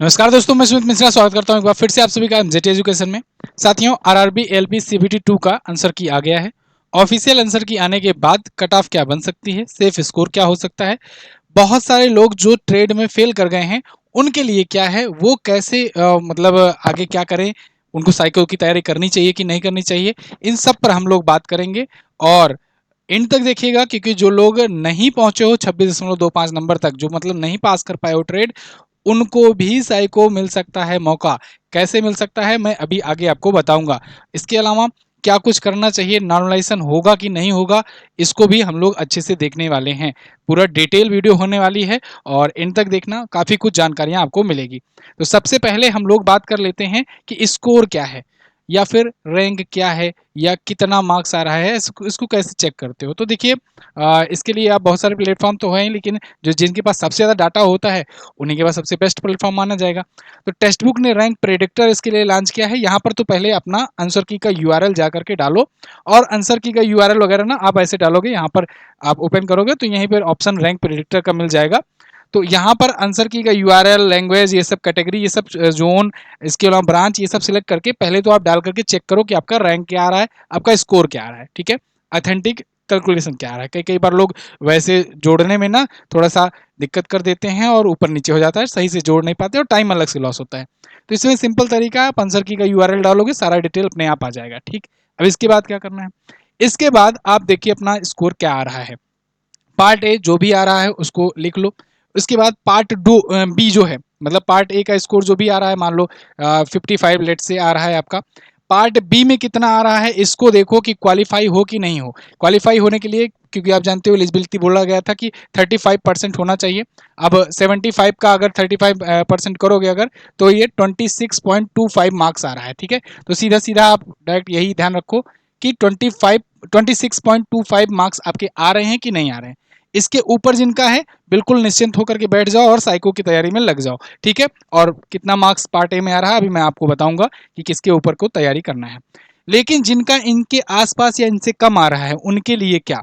नमस्कार दोस्तों, मैं सुमित मिश्रा स्वागत करता हूं एक बार फिर से आप सभी का एमजेटी एजुकेशन में। साथियों, आरआरबी एलपी सीबीटी 2 का आंसर की आ गया है। ऑफिशियल आंसर की आने के बाद कट ऑफ क्या बन सकती है, सेफ स्कोर क्या हो सकता है, बहुत सारे लोग जो ट्रेड में फेल कर गए हैं उनके लिए क्या है, वो कैसे मतलब आगे क्या करें, उनको साइको की तैयारी करनी चाहिए कि नहीं करनी चाहिए, इन सब पर हम लोग बात करेंगे। और एंड तक देखिएगा, क्योंकि जो लोग नहीं पहुंचे हो 26.25 नंबर तक, जो मतलब नहीं पास कर पाए हो ट्रेड, उनको भी साइको मिल सकता है मौका। कैसे मिल सकता है मैं अभी आगे आपको बताऊंगा। इसके अलावा क्या कुछ करना चाहिए, नॉर्मलाइजेशन होगा कि नहीं होगा, इसको भी हम लोग अच्छे से देखने वाले हैं। पूरा डिटेल वीडियो होने वाली है और इन तक देखना, काफ़ी कुछ जानकारियां आपको मिलेगी। तो सबसे पहले हम लोग बात कर लेते हैं कि स्कोर क्या है या फिर रैंक क्या है या कितना मार्क्स आ रहा है, इसको कैसे चेक करते हो। तो देखिए, इसके लिए आप बहुत सारे प्लेटफॉर्म तो हैं, लेकिन जो जिनके पास सबसे ज़्यादा डाटा होता है उन्हीं के पास सबसे बेस्ट प्लेटफॉर्म माना जाएगा। तो टेक्स्ट बुक ने रैंक प्रेडिक्टर इसके लिए लॉन्च किया है। यहाँ पर तो पहले अपना आंसर की का यूआरएल जा करके डालो, और आंसर की का यूआरएल वगैरह ना आप ऐसे डालोगे, यहाँ पर आप ओपन करोगे तो यहीं पर ऑप्शन रैंक प्रेडिक्टर का मिल जाएगा। तो यहाँ पर आंसर की का यूआरएल, लैंग्वेज, ये सब कैटेगरी, ये सब जोन, इसके अलावा ब्रांच, ये सब सिलेक्ट करके पहले तो आप डाल करके चेक करो कि आपका रैंक क्या आ रहा है, आपका स्कोर क्या आ रहा है। ठीक है, ऑथेंटिक कैलकुलेशन क्या आ रहा है। कई कई बार लोग वैसे जोड़ने में ना थोड़ा सा दिक्कत कर देते हैं और ऊपर नीचे हो जाता है, सही से जोड़ नहीं पाते और टाइम अलग से लॉस होता है। तो इसमें सिंपल तरीका है, आप आंसर की का यूआरएल डालोगे, सारा डिटेल अपने आप आ जाएगा। ठीक, अब इसके बाद क्या करना है, इसके बाद आप देखिए अपना स्कोर क्या आ रहा है। पार्ट ए जो भी आ रहा है उसको लिख लो। उसके बाद पार्ट डू बी जो है, मतलब पार्ट ए का स्कोर जो भी आ रहा है, मान लो 55 लेट से आ रहा है आपका, पार्ट बी में कितना आ रहा है इसको देखो कि क्वालिफाई हो कि नहीं हो। क्वालिफाई होने के लिए, क्योंकि आप जानते हो एलिजिबिलिटी बोला गया था कि 35% होना चाहिए। अब 75 का अगर 35% करोगे अगर, तो ये 26.25 मार्क्स आ रहा है। ठीक है, तो सीधा सीधा आप डायरेक्ट यही ध्यान रखो कि 26.25 मार्क्स आपके आ रहे हैं कि नहीं आ रहे हैं। इसके ऊपर जिनका है, बिल्कुल निश्चिंत होकर के बैठ जाओ और साइको की तैयारी में लग जाओ। ठीक है, और कितना मार्क्स पार्ट ए में आ रहा है अभी मैं आपको बताऊंगा कि किसके ऊपर को तैयारी करना है। लेकिन जिनका इनके आसपास या इनसे कम आ रहा है उनके लिए क्या,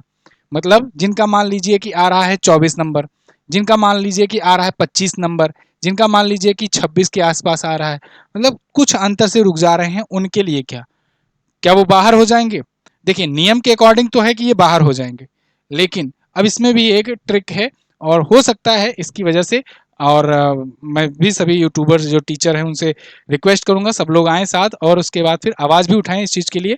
मतलब जिनका मान लीजिए कि आ रहा है 24 नंबर, जिनका मान लीजिए कि आ रहा है 25 नंबर, जिनका मान लीजिए कि 26 के आसपास आ रहा है, मतलब कुछ अंतर से रुक जा रहे हैं, उनके लिए क्या, क्या वो बाहर हो जाएंगे? देखिए, नियम के अकॉर्डिंग तो है कि ये बाहर हो जाएंगे, लेकिन अब इसमें भी एक ट्रिक है और हो सकता है इसकी वजह से, और मैं भी सभी यूट्यूबर्स जो टीचर हैं उनसे रिक्वेस्ट करूंगा सब लोग आएँ साथ, और उसके बाद फिर आवाज़ भी उठाएं इस चीज़ के लिए।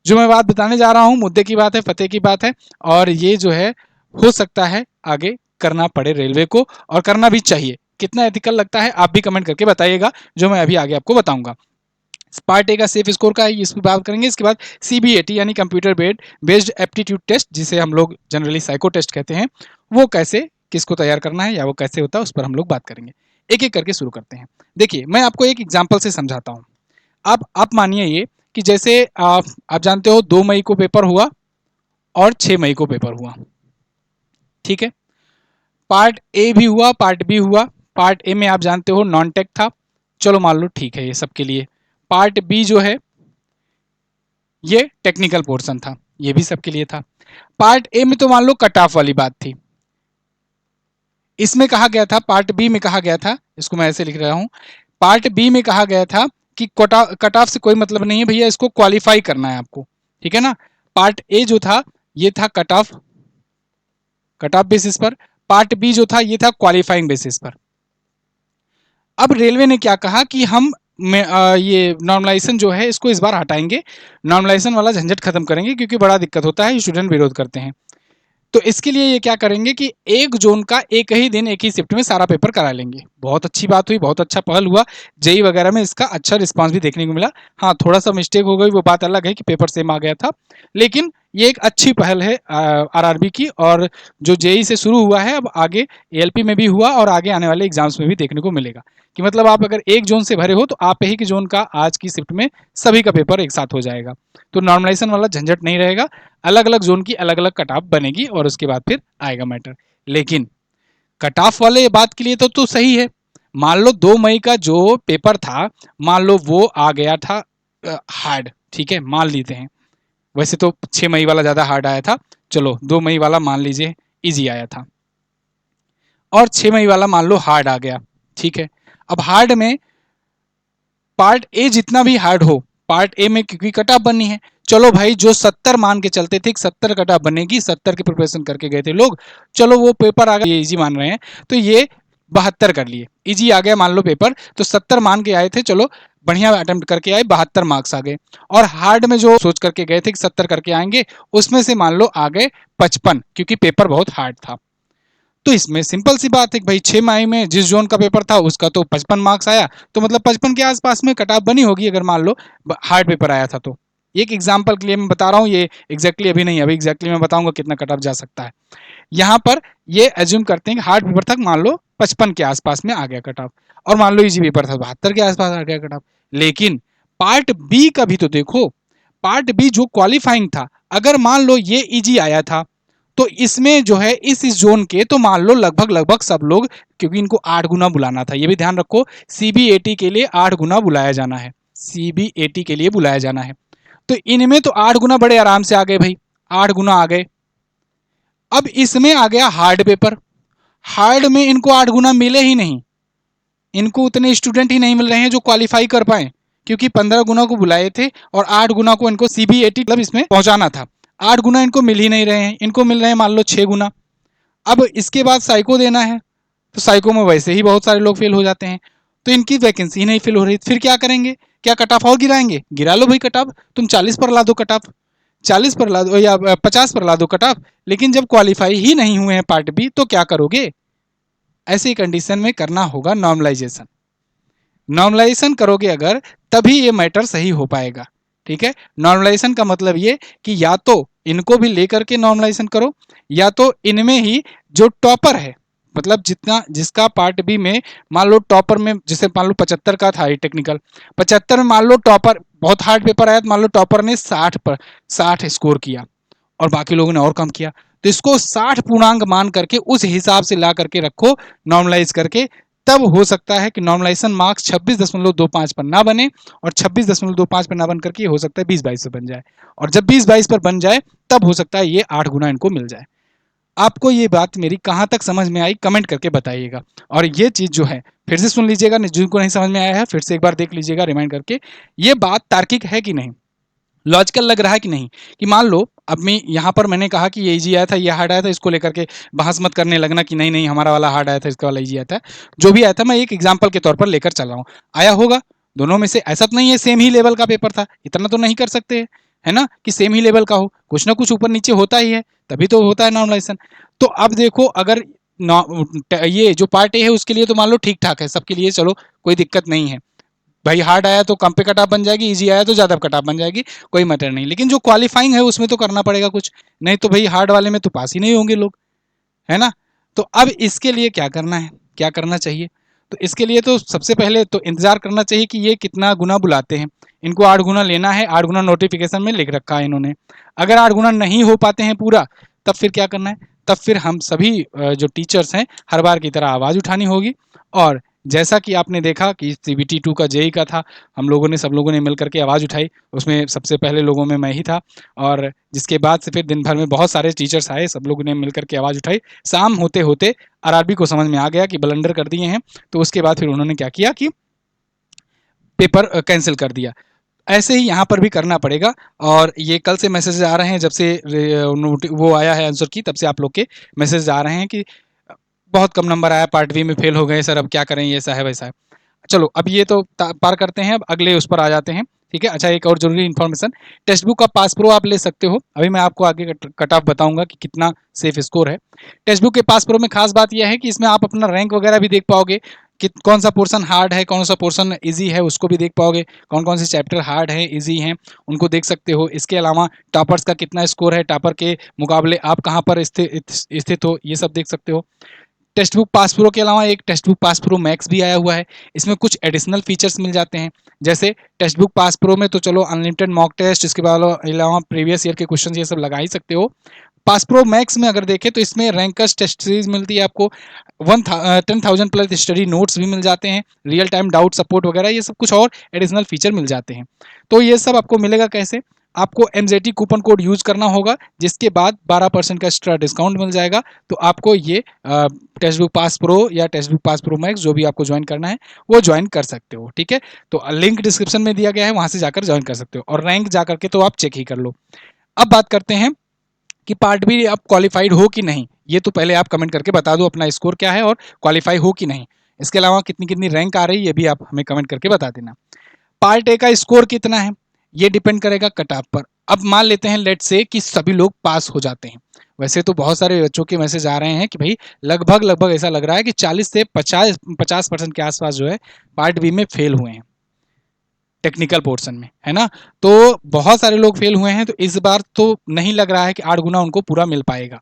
जो मैं बात बताने जा रहा हूँ मुद्दे की बात है, फतेह की बात है, और ये जो है हो सकता है आगे करना पड़े रेलवे को, और करना भी चाहिए। कितना एथिकल लगता है आप भी कमेंट करके बताइएगा, जो मैं अभी आगे आपको बताऊंगा। पार्ट ए का सेफ स्कोर का है, इस पर बात करेंगे। इसके बाद सीबीएटी यानी कंप्यूटर बेस्ड एप्टीट्यूड टेस्ट, जिसे हम लोग जनरली साइको टेस्ट कहते हैं, वो कैसे, किसको तैयार करना है या वो कैसे होता है, उस पर हम लोग बात करेंगे। एक एक करके शुरू करते हैं। देखिए, मैं आपको एक एग्जाम्पल से समझाता हूँ। आप मानिए ये कि जैसे आप जानते हो 2 मई को पेपर हुआ और 6 मई को पेपर हुआ। ठीक है, पार्ट ए भी हुआ, पार्ट बी हुआ। पार्ट ए में आप जानते हो नॉन टेक था, चलो मान लो ठीक है ये सबके लिए। पार्ट बी जो है ये टेक्निकल पोर्शन था, ये भी सबके लिए था। पार्ट ए में तो मान लो कट ऑफ वाली बात थी। इसमें कहा गया था, पार्ट बी में कहा गया था, इसको मैं ऐसे लिख रहा हूं, पार्ट बी में कहा गया था कि कट ऑफ से कोई मतलब नहीं है भैया, इसको क्वालिफाई करना है आपको। ठीक है ना, पार्ट ए जो था ये था कट ऑफ बेसिस पर। पार्ट बी जो था ये था क्वालिफाइंग बेसिस पर। अब रेलवे ने क्या कहा कि हम ये नॉर्मलाइजेशन जो है इसको इस बार हटाएंगे, नॉर्मलाइजेशन वाला झंझट खत्म करेंगे, क्योंकि बड़ा दिक्कत होता है, स्टूडेंट विरोध करते हैं। तो इसके लिए ये क्या करेंगे कि एक जोन का एक ही दिन एक ही शिफ्ट में सारा पेपर करा लेंगे। बहुत अच्छी बात हुई, बहुत अच्छा पहल हुआ। जेई वगैरह में इसका अच्छा रिस्पांस भी देखने को मिला। हाँ, थोड़ा सा मिस्टेक हो गई, वो बात अलग है कि पेपर सेम आ गया था, लेकिन ये एक अच्छी पहल है आरआरबी की, और जो जेई से शुरू हुआ है अब आगे एएलपी में भी हुआ और आगे आने वाले एग्जाम्स में भी देखने को मिलेगा कि मतलब आप अगर एक जोन से भरे हो तो आप ही की जोन का आज की शिफ्ट में सभी का पेपर एक साथ हो जाएगा। तो नॉर्मलाइजेशन वाला झंझट नहीं रहेगा, अलग अलग जोन की अलग अलग कट ऑफ बनेगी और उसके बाद फिर आएगा मैटर। लेकिन कट ऑफ वाले बात के लिए तो सही है। मान लो 2 मई का जो पेपर था, मान लो वो आ गया था हार्ड, ठीक है, मान लेते हैं। वैसे तो 6 मई वाला ज़्यादा हार्ड आया था, चलो 2 मई वाला मान लीजिए इजी आया था, और 6 मई वाला मान लो हार्ड आ गया। ठीक है, अब हार्ड में पार्ट ए जितना भी हार्ड हो, पार्ट ए में क्योंकि कट ऑफ बननी है, चलो भाई जो 70 मान के चलते थे 70 कट ऑफ बनेगी, 70 की प्रिपरेशन करके गए थे लोग, चलो वो पेपर आ गया इजी मान रहे हैं तो ये 72 कर लिए, इजी आ गया मान लो पेपर, तो 70 मान के आए थे, चलो बढ़िया अटेम्प्ट करके आए, 72 मार्क्स आ गए। और हार्ड में जो सोच करके गए थे कि 70 करके आएंगे, उसमें से मान लो आ गए 55, क्योंकि पेपर बहुत हार्ड था। तो इसमें सिंपल सी बात है कि भाई 6 माही में जिस जोन का पेपर था उसका तो 55 मार्क्स आया, तो मतलब 55 के आसपास में कट ऑफ बनी होगी अगर मान लो हार्ड पेपर आया था तो। एक एग्जाम्पल के लिए मैं बता रहा हूँ, ये एग्जैक्टली अभी नहीं, अभी एग्जैक्टली मैं बताऊंगा कितना कट ऑफ जा सकता है। यहाँ पर ये एज्यूम करते हैं कि हार्ड पेपर तक मान लो 55 के आसपास में आ गया कट ऑफ, और मान लो इजी पेपर था 72 के आसपास आ गया कट ऑफ। लेकिन पार्ट बी का भी तो देखो, पार्ट बी जो क्वालिफाइंग था, अगर मान लो ये इजी आया था, तो इसमें जो है इस जोन के तो मान लो लगभग लगभग सब लोग, क्योंकि इनको 8 गुना बुलाना था, ये भी ध्यान रखो, सीबीएटी के लिए 8 गुना बुलाया जाना है, सीबीएटी के लिए बुलाया जाना है, तो इनमें तो 8 गुना बड़े आराम से आ गए भाई, 8 गुना आ गए। अब इसमें आ गया हार्ड पेपर, हार्ड में इनको 8 गुना मिले ही नहीं, इनको उतने स्टूडेंट ही नहीं मिल रहे हैं जो क्वालिफाई कर पाए, क्योंकि 15 गुना को बुलाए थे और 8 गुना को इनको सीबीएटी मतलब इसमें पहुंचाना था, 8 गुना इनको मिल ही नहीं रहे हैं, इनको मिल रहे हैं मान लो 6 गुना। अब इसके बाद साइको देना है, तो साइको में वैसे ही बहुत सारे लोग फेल हो जाते हैं, तो इनकी वैकेंसी ही नहीं फिल हो रही, फिर क्या करेंगे, क्या कट ऑफ और गिराएंगे, गिरा लो भाई कट ऑफ, तुम 40 पर ला दो कट ऑफ, 40 पर ला दो या 50 पर ला दो कट ऑफ, लेकिन जब क्वालिफाई ही नहीं हुए हैं पार्ट बी तो क्या करोगे, ऐसी कंडीशन में करना होगा नॉर्मलाइजेशन, नॉर्मलाइजेशन करोगे अगर तभी ये मैटर सही हो पाएगा। ठीक है, नॉर्मलाइजेशन का मतलब ये कि या तो इनको भी लेकर के नॉर्मलाइजेशन करो, या तो इनमें ही जो टॉपर है, मतलब जितना जिसका पार्ट बी में मान लो टॉपर में, जैसे मान लो 75 का था टेक्निकल, 75 में मान लो टॉपर बहुत हार्ड पेपर आया, तो मान लो टॉपर ने 60 स्कोर किया और बाकी लोगों ने और कम किया, तो इसको 60 पूर्णांक मान करके उस हिसाब से ला करके रखो नॉर्मलाइज करके, तब हो सकता है कि नॉर्मलाइजेशन मार्क्स 26.25 पर ना बने, और 26.25 पर ना बन करके हो सकता है 20-22 पर बन जाए, और जब 20-22 पर बन जाए तब हो सकता है ये 8 गुना इनको मिल जाए। आपको ये बात मेरी कहाँ तक समझ में आई कमेंट करके बताइएगा, और ये चीज़ जो है फिर से सुन लीजिएगा, जिनको नहीं समझ में आया है फिर से एक बार देख लीजिएगा रिमाइंड करके, ये बात तार्किक है कि नहीं, लॉजिकल लग रहा है कि नहीं, कि मान लो अब मैं यहाँ पर मैंने कहा कि ये इजी आया था ये हार्ड आया था, इसको लेकर के बहस मत करने लगना कि नहीं नहीं हमारा वाला हार्ड आया था इसका वाला इजी आया था, जो भी आया था मैं एक एग्जाम्पल के तौर पर लेकर चल रहा हूँ, आया होगा दोनों में से, ऐसा तो नहीं है सेम ही लेवल का पेपर था, इतना तो नहीं कर सकते है ना कि सेम ही लेवल का हो, कुछ ना कुछ ऊपर नीचे होता ही है, तभी तो होता है नॉर्मलाइजेशन। तो अब देखो अगर ये जो पार्ट ए है उसके लिए तो मान लो ठीक ठाक है सबके लिए, चलो कोई दिक्कत नहीं है भाई, हार्ड आया तो कम पे कट ऑफ बन जाएगी, इजी आया तो ज़्यादा कट ऑफ बन जाएगी, कोई मैटर नहीं, लेकिन जो क्वालिफाइंग है उसमें तो करना पड़ेगा कुछ, नहीं तो भाई हार्ड वाले में तो पास ही नहीं होंगे लोग, है ना। तो अब इसके लिए क्या करना है, क्या करना चाहिए, तो इसके लिए तो सबसे पहले तो इंतजार करना चाहिए कि ये कितना गुना बुलाते हैं, इनको 8 गुना लेना है, 8 गुना नोटिफिकेशन में लिख रखा है इन्होंने, अगर 8 गुना नहीं हो पाते हैं पूरा, तब फिर क्या करना है, तब फिर हम सभी जो टीचर्स हैं हर बार की तरह आवाज़ उठानी होगी, और जैसा कि आपने देखा कि सीबीटी 2 का जेई का था, हम लोगों ने सब लोगों ने मिलकर के आवाज़ उठाई, उसमें सबसे पहले लोगों में मैं ही था, और जिसके बाद से फिर दिन भर में बहुत सारे टीचर्स आए, सब लोगों ने मिलकर के आवाज़ उठाई, शाम होते होते आरआरबी को समझ में आ गया कि ब्लंडर कर दिए हैं, तो उसके बाद फिर उन्होंने क्या किया कि पेपर कैंसिल कर दिया। ऐसे ही यहाँ पर भी करना पड़ेगा, और ये कल से मैसेज आ रहे हैं, जब से वो आया है आंसर की, तब से आप लोग के मैसेज आ रहे हैं कि बहुत कम नंबर आया, पार्ट बी में फेल हो गए सर, अब क्या करें, ये ऐसा है वैसा है। चलो अब ये तो पार करते हैं, अब अगले उस पर आ जाते हैं। ठीक है, अच्छा एक और जरूरी इन्फॉर्मेशन, टेक्स्ट बुक का पास प्रो आप ले सकते हो, अभी मैं आपको आगे कट ऑफ बताऊंगा कि कितना सेफ स्कोर है। टेक्स्ट बुक के पास प्रो में खास बात यह है कि इसमें आप अपना रैंक वगैरह भी देख पाओगे कि कौन सा पोर्शन हार्ड है, कौन सा पोर्शन इजी है, उसको भी देख पाओगे, कौन कौन से चैप्टर हार्ड है इजी हैं उनको देख सकते हो। इसके अलावा टॉपर्स का कितना स्कोर है, टॉपर के मुकाबले आप कहाँ पर स्थित हो, ये सब देख सकते हो। टेक्स्ट बुक पास प्रो के अलावा एक text book pass pro max भी आया हुआ है, इसमें कुछ एडिशनल फीचर्स मिल जाते हैं, जैसे टेक्स्ट बुक पास प्रो में तो चलो अनलिमिटेड मॉक टेस्ट, इसके अलावा प्रीवियस ईयर के क्वेश्चन ये सब लगा ही सकते हो। पास प्रो मैक्स में अगर देखें तो इसमें रैंकर्स टेस्ट सीरीज मिलती है आपको, 10,000 प्लस स्टडी नोट्स भी मिल जाते हैं, रियल टाइम डाउट सपोर्ट वगैरह ये सब कुछ और एडिशनल फीचर मिल जाते हैं। तो ये सब आपको मिलेगा कैसे, आपको MZT कूपन कोड यूज करना होगा, जिसके बाद 12% का एक्स्ट्रा डिस्काउंट मिल जाएगा। तो आपको ये टेक्स्ट बुक पास प्रो या text book pass pro max जो भी आपको ज्वाइन करना है वो ज्वाइन कर सकते हो, ठीक है। तो लिंक डिस्क्रिप्शन में दिया गया है, वहां से जाकर ज्वाइन कर सकते हो, और रैंक जाकर के तो आप चेक ही कर लो। अब बात करते हैं कि पार्ट बी आप क्वालिफाइड हो कि नहीं। ये तो पहले आप कमेंट करके बता दो अपना स्कोर क्या है और क्वालिफाई हो कि नहीं। इसके अलावा कितनी कितनी रैंक आ रही है ये भी आप हमें कमेंट करके बता देना। पार्ट ए का स्कोर कितना है ये डिपेंड करेगा कट ऑफ पर। अब मान लेते हैं लेट से कि सभी लोग पास हो जाते हैं। वैसे तो बहुत सारे बच्चों के मैसेज आ रहे हैं कि भाई लगभग लगभग ऐसा लग रहा है कि 40 से 50% के आसपास जो है पार्ट बी में फेल हुए हैं टेक्निकल पोर्शन में, है ना। तो बहुत सारे लोग फेल हुए हैं, तो इस बार तो नहीं लग रहा है कि 8 गुना उनको पूरा मिल पाएगा।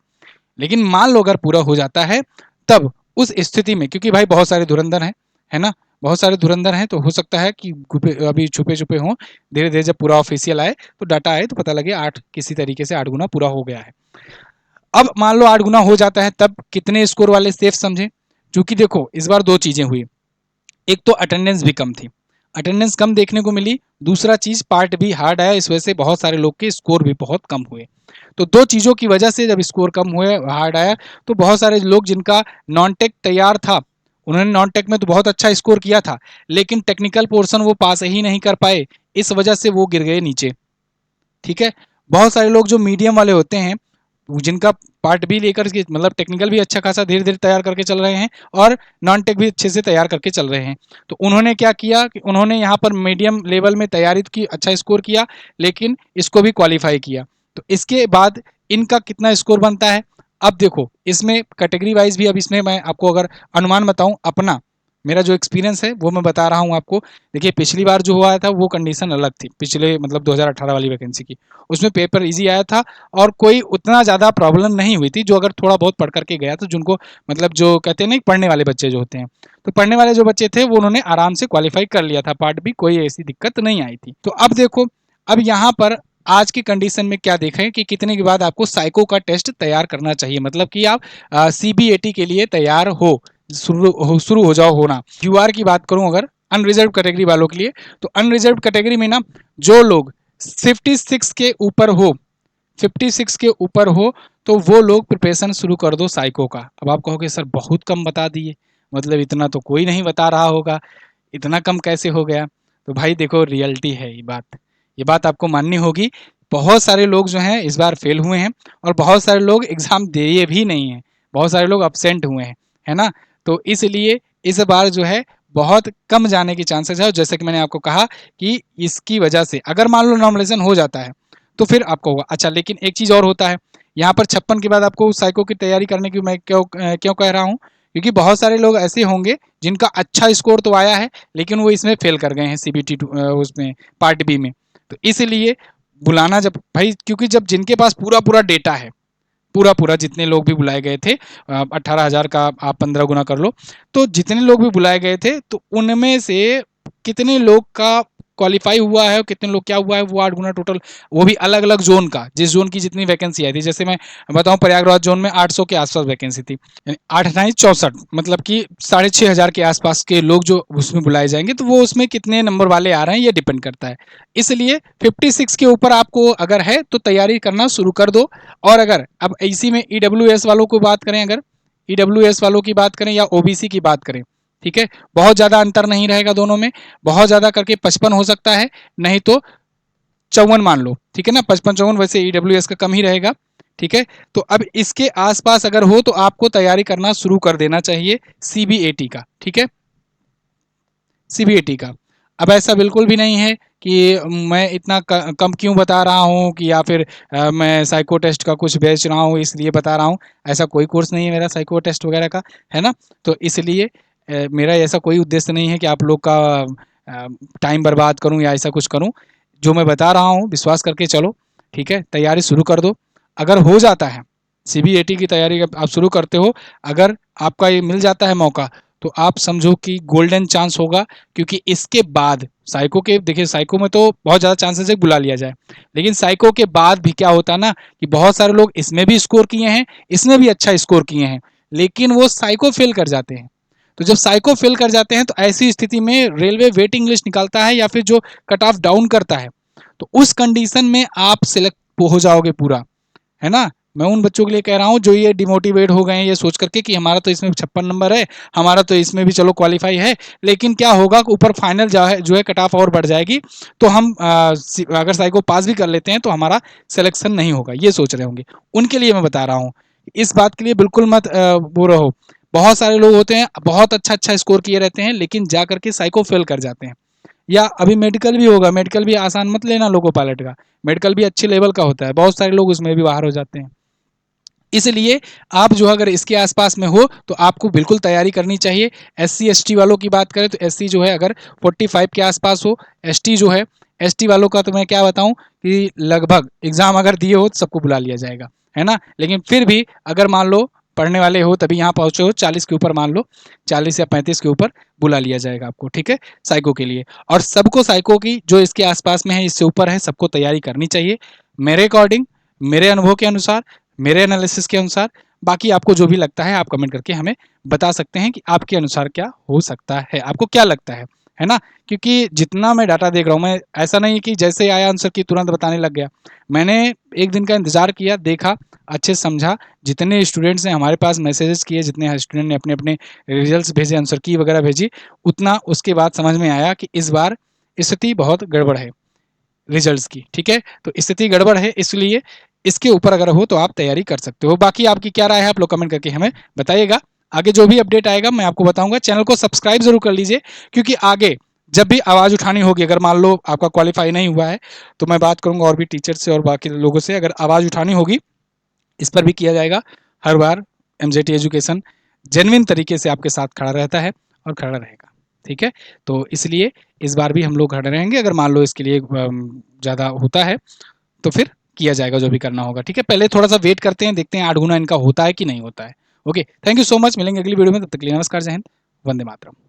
लेकिन मान लो अगर पूरा हो जाता है, तब उस स्थिति में, क्योंकि भाई बहुत सारे धुरंधर हैं, है ना, बहुत सारे धुरंधर हैं, तो हो सकता है कि अभी छुपे छुपे हों, धीरे धीरे जब पूरा ऑफिशियल आए तो डाटा आए तो पता लगे 8 किसी तरीके से 8 गुना पूरा हो गया है। अब मान लो 8 गुना हो जाता है, तब कितने स्कोर वाले सेफ समझे। क्योंकि देखो इस बार दो चीजें हुई, एक तो अटेंडेंस भी कम थी, अटेंडेंस कम देखने को मिली। दूसरा चीज पार्ट भी हार्ड आया, इस वजह से बहुत सारे लोग के स्कोर भी बहुत कम हुए। तो दो चीजों की वजह से जब स्कोर कम हुए, हार्ड आया, तो बहुत सारे लोग जिनका नॉन टेक तैयार था, उन्होंने नॉन टेक में तो बहुत अच्छा स्कोर किया था, लेकिन टेक्निकल पोर्शन वो पास ही नहीं कर पाए, इस वजह से वो गिर गए नीचे, ठीक है। बहुत सारे लोग जो मीडियम वाले होते हैं, जिनका पार्ट बी लेकर के मतलब टेक्निकल भी अच्छा खासा धीरे धीरे तैयार करके चल रहे हैं और नॉन टेक भी अच्छे से तैयार करके चल रहे हैं, तो उन्होंने क्या किया कि उन्होंने यहाँ पर मीडियम लेवल में तैयारी की, अच्छा स्कोर किया, लेकिन इसको भी क्वालिफाई किया। तो इसके बाद इनका कितना स्कोर बनता है, अब देखो इसमें कैटेगरी वाइज भी, अब इसमें मैं आपको अगर अनुमान बताऊं अपना, मेरा जो एक्सपीरियंस है वो मैं बता रहा हूँ आपको। देखिए पिछली बार जो हुआ था वो कंडीशन अलग थी, पिछले मतलब 2018 वाली वैकेंसी की, उसमें पेपर इजी आया था और कोई उतना ज़्यादा प्रॉब्लम नहीं हुई थी। जो अगर थोड़ा बहुत पढ़ करके गया तो जिनको मतलब जो कहते हैं ना पढ़ने वाले बच्चे जो होते हैं, तो पढ़ने वाले जो बच्चे थे वो उन्होंने आराम से क्वालिफाई कर लिया था पार्ट बी, कोई ऐसी दिक्कत नहीं आई थी। तो अब देखो, अब यहाँ पर आज की कंडीशन में क्या देखें कि कितने के बाद आपको साइको का टेस्ट तैयार करना चाहिए, मतलब कि आप CBAT के लिए तैयार हो, शुरू हो जाओ होना। UR की बात करूं अगर अनरिजर्व कैटेगरी वालों के लिए, तो अनरिजर्व कैटेगरी में ना जो लोग 56 के ऊपर हो, 56 के ऊपर हो, तो वो लोग प्रिपरेशन शुरू कर दो साइको का। अब आप कहोगे सर बहुत कम बता दिए, मतलब इतना तो कोई नहीं बता रहा होगा, इतना कम कैसे हो गया। तो भाई देखो रियलिटी है ये बात आपको माननी होगी। बहुत सारे लोग जो हैं इस बार फेल हुए हैं और बहुत सारे लोग एग्जाम दिए भी नहीं हैं, बहुत सारे लोग अपसेंट हुए हैं, है ना। तो इसलिए इस बार जो है बहुत कम जाने की चांसेस है। जैसे कि मैंने आपको कहा कि इसकी वजह से अगर मान लो नॉर्मलाइजेशन हो जाता है तो फिर आपको होगा। अच्छा लेकिन एक चीज़ और होता है, यहाँ पर 56 के बाद आपको साइको की तैयारी करने की मैं क्यों कह रहा हूँ, क्योंकि बहुत सारे लोग ऐसे होंगे जिनका अच्छा स्कोर तो आया है लेकिन वो इसमें फेल कर गए हैं CBT उसमें पार्ट बी में। तो इसलिए बुलाना जब भाई, क्योंकि जब जिनके पास पूरा पूरा डेटा है, पूरा पूरा जितने लोग भी बुलाए गए थे, 18,000 का आप 15 गुना कर लो, तो जितने लोग भी बुलाए गए थे तो उनमें से कितने लोग का क्वालिफाई हुआ है और कितने लोग क्या हुआ है, वो 8 गुना टोटल, वो भी अलग अलग जोन का, जिस जोन की जितनी वैकेंसी आई थी। जैसे मैं बताऊं प्रयागराज जोन में 800 के आसपास वैकेंसी थी, यानी 8×9 = 64, मतलब कि 6,500 के आसपास के लोग जो उसमें बुलाए जाएंगे, तो वो उसमें कितने नंबर वाले आ रहे हैं ये डिपेंड करता है। इसलिए 56 के ऊपर आपको अगर है तो तैयारी करना शुरू कर दो। और अगर अब इसी में EWS वालों को बात करें, अगर EWS वालों की बात करें या OBC की बात करें, ठीक है, बहुत ज़्यादा अंतर नहीं रहेगा दोनों में, बहुत ज़्यादा करके 55 हो सकता है, नहीं तो 54 मान लो, ठीक है ना, 55-54, वैसे EWS का कम ही रहेगा, ठीक है। तो अब इसके आसपास अगर हो तो आपको तैयारी करना शुरू कर देना चाहिए CBAT का, ठीक है, CBAT का। अब ऐसा बिल्कुल भी नहीं है कि मैं इतना कम क्यों बता रहा हूँ कि या फिर मैं साइको टेस्ट का कुछ बेच रहा हूँ इसलिए बता रहा हूँ, ऐसा कोई कोर्स नहीं है मेरा साइको टेस्ट वगैरह का, है ना। तो इसलिए मेरा ऐसा कोई उद्देश्य नहीं है कि आप लोग का टाइम बर्बाद करूँ या ऐसा कुछ करूँ। जो मैं बता रहा हूँ विश्वास करके चलो, ठीक है, तैयारी शुरू कर दो। अगर हो जाता है CBAT की तैयारी आप शुरू करते हो, अगर आपका ये मिल जाता है मौका, तो आप समझो कि गोल्डन चांस होगा। क्योंकि इसके बाद साइको के, देखिए साइको में तो बहुत ज़्यादा चांसेस है बुला लिया जाए, लेकिन साइको के बाद भी क्या होता है ना कि बहुत सारे लोग इसमें भी स्कोर किए हैं, इसमें भी अच्छा स्कोर किए हैं, लेकिन वो साइको फेल कर जाते हैं। तो जब साइको फेल कर जाते हैं तो ऐसी स्थिति में रेलवे वेटिंग लिस्ट निकालता है या फिर जो कट ऑफ डाउन करता है, तो उस कंडीशन में आप सिलेक्ट हो जाओगे पूरा, है ना। मैं उन बच्चों के लिए कह रहा हूँ जो ये डिमोटिवेट हो गए हैं ये सोच करके कि हमारा तो इसमें 56 नंबर है, हमारा तो इसमें भी चलो क्वालिफाई है, लेकिन क्या होगा ऊपर फाइनल जो है कट ऑफ और बढ़ जाएगी, तो हम अगर साइको पास भी कर लेते हैं तो हमारा सिलेक्शन नहीं होगा, ये सोच रहे होंगे। उनके लिए मैं बता रहा हूँ, इस बात के लिए बिल्कुल मत वो रहो। बहुत सारे लोग होते हैं बहुत अच्छा अच्छा स्कोर किए रहते हैं लेकिन जा करके साइको फेल कर जाते हैं। या अभी मेडिकल भी होगा, मेडिकल भी आसान मत लेना लोको पायलट का, मेडिकल भी अच्छे लेवल का होता है, बहुत सारे लोग उसमें भी बाहर हो जाते हैं। इसलिए आप जो अगर इसके आसपास में हो तो आपको बिल्कुल तैयारी करनी चाहिए। एससी एसटी वालों की बात करें तो एससी जो है अगर 45 के आसपास हो, एसटी जो है, एसटी वालों का तो मैं क्या बताऊं कि लगभग एग्जाम अगर दिए हो तो सबको बुला लिया जाएगा, है ना। लेकिन फिर भी अगर मान लो पढ़ने वाले हो तभी यहाँ पहुंचे हो, 40 के ऊपर मान लो, 40 या 35 के ऊपर बुला लिया जाएगा आपको, ठीक है, साइको के लिए। और सबको साइको की जो इसके आसपास में है, इससे ऊपर है, सबको तैयारी करनी चाहिए मेरे अकॉर्डिंग, मेरे अनुभव के अनुसार, मेरे एनालिसिस के अनुसार। बाकी आपको जो भी लगता है आप कमेंट करके हमें बता सकते हैं कि आपके अनुसार क्या हो सकता है, आपको क्या लगता है ना। क्योंकि जितना मैं डाटा देख रहा हूँ, मैं ऐसा नहीं कि जैसे आया आंसर की तुरंत बताने लग गया, मैंने एक दिन का इंतजार किया, देखा, अच्छे से समझा, जितने स्टूडेंट्स ने हमारे पास मैसेजेस किए, जितने स्टूडेंट ने अपने अपने रिजल्ट्स भेजे, आंसर की वगैरह भेजी, उतना उसके बाद समझ में आया कि इस बार स्थिति बहुत गड़बड़ है रिजल्ट्स की, ठीक है। तो स्थिति गड़बड़ है, इसलिए इसके ऊपर अगर हो तो आप तैयारी कर सकते हो। बाकी आपकी क्या राय है आप लोग कमेंट करके हमें बताइएगा। आगे जो भी अपडेट आएगा मैं आपको बताऊंगा। चैनल को सब्सक्राइब जरूर कर लीजिए, क्योंकि आगे जब भी आवाज़ उठानी होगी, अगर मान लो आपका क्वालिफाई नहीं हुआ है तो मैं बात करूंगा और भी टीचर से और बाकी लोगों से, अगर आवाज़ उठानी होगी इस पर भी किया जाएगा। हर बार एमजेटी एजुकेशन जेन्युइन तरीके से आपके साथ खड़ा रहता है और खड़ा रहेगा, ठीक है। तो इसलिए इस बार भी हम लोग खड़े रहेंगे, अगर मान लो इसके लिए ज़्यादा होता है तो फिर किया जाएगा जो भी करना होगा, ठीक है। पहले थोड़ा सा वेट करते हैं, देखते हैं 8 गुना इनका होता है कि नहीं होता है। Okay, thank you so much, मिलेंगे अगली वीडियो में, तब तक के लिए नमस्कार, जय हिंद, वंदे मातरम।